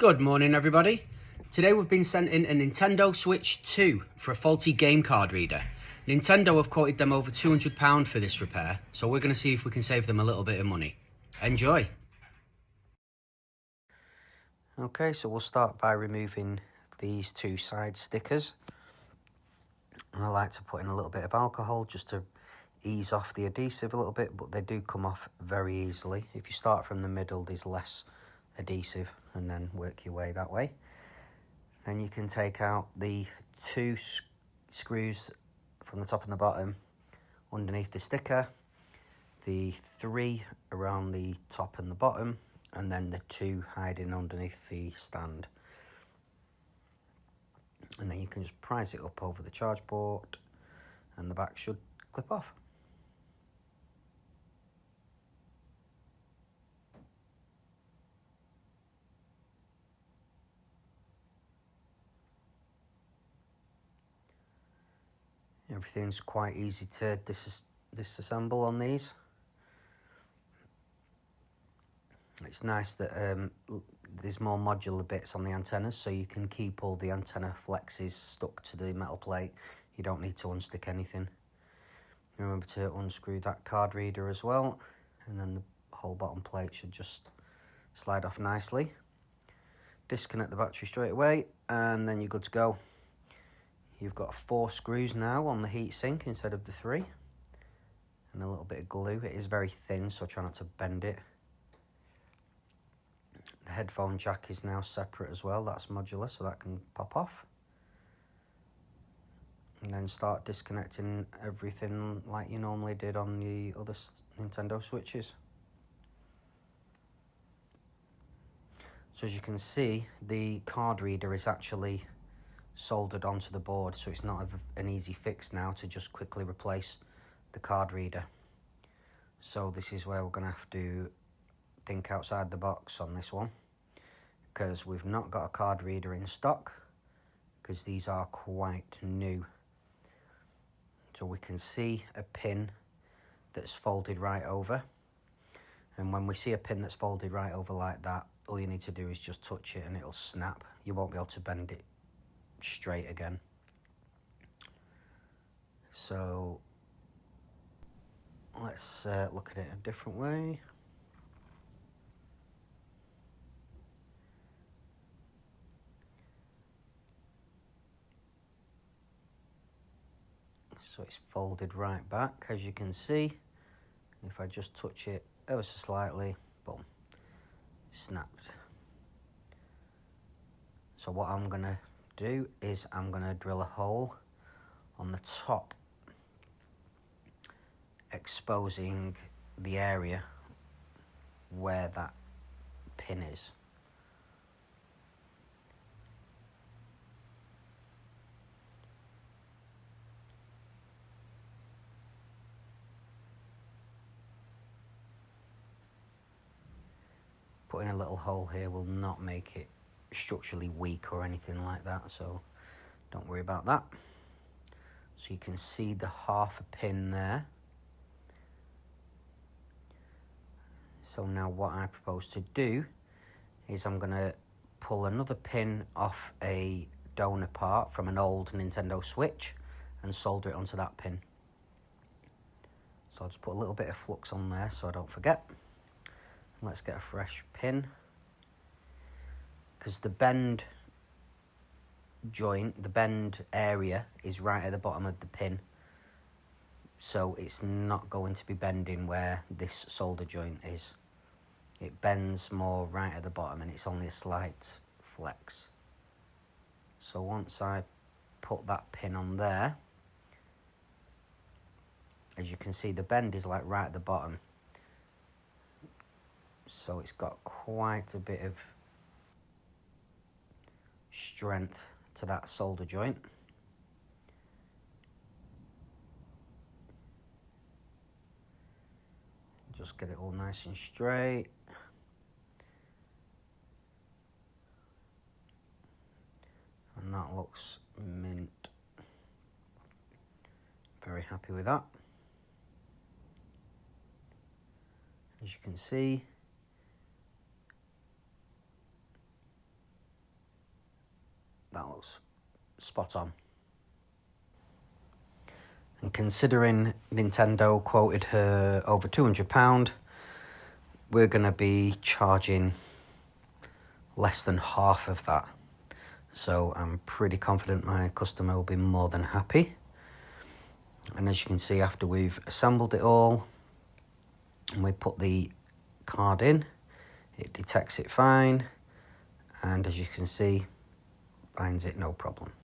Good morning, everybody. Today we've been sent in a Nintendo Switch 2 for a faulty game card reader. Nintendo have quoted them over £200 for this repair, so we're going to see if we can save them a little bit of money. Enjoy! Okay, so we'll start by removing these two side stickers. And I like to put in a little bit of alcohol just to ease off the adhesive a little bit, but they do come off very easily. If you start from the middle, there's less adhesive, and then work your way that way. Then you can take out the two screws from the top and the bottom underneath the sticker, the three around the top and the bottom, and then the two hiding underneath the stand. And then you can just prise it up over the charge port, and the back should clip off. Everything's quite easy to disassemble on these. It's nice that there's more modular bits on the antennas, so you can keep all the antenna flexes stuck to the metal plate. You don't need to unstick anything. Remember to unscrew that card reader as well, and then the whole bottom plate should just slide off nicely. Disconnect the battery straight away, and then you're good to go. You've got 4 screws now on the heatsink instead of the 3, and a little bit of glue. It is very thin, so try not to bend it. The headphone jack is now separate as well. That's modular, so that can pop off. And then start disconnecting everything like you normally did on the other Nintendo Switches. So as you can see, the card reader is actually soldered onto the board, so it's not an easy fix now to just quickly replace the card reader. So this is where we're going to have to think outside the box on this one, because we've not got a card reader in stock, because these are quite new. So we can see a pin that's folded right over, and when we see a pin that's folded right over like that, all you need to do is just touch it and it'll snap. You won't be able to bend it straight again. So let's look at it a different way. So it's folded right back, as you can see. If I just touch it ever so slightly, boom, snapped. So what I'm gonna do is I'm gonna drill a hole on the top, exposing the area where that pin is. Putting a little hole here will not make it structurally weak or anything like that, so don't worry about that. So you can see the half a pin there. So now what I propose to do is I'm going to pull another pin off a donor part from an old Nintendo Switch and solder it onto that pin. So I'll just put a little bit of flux on there so I don't forget. Let's get a fresh pin, because the bend joint, the bend area is right at the bottom of the pin, so it's not going to be bending where this solder joint is. It bends more right at the bottom, and it's only a slight flex. So once I put that pin on there, as you can see, the bend is like right at the bottom, so it's got quite a bit of strength to that solder joint. Just get it all nice and straight. And that looks mint. Very happy with that. As you can see, spot on. And considering Nintendo quoted her over £200, we're going to be charging less than half of that. So I'm pretty confident my customer will be more than happy. And as you can see, after we've assembled it all and we put the card in, it detects it fine, and as you can see, binds it no problem.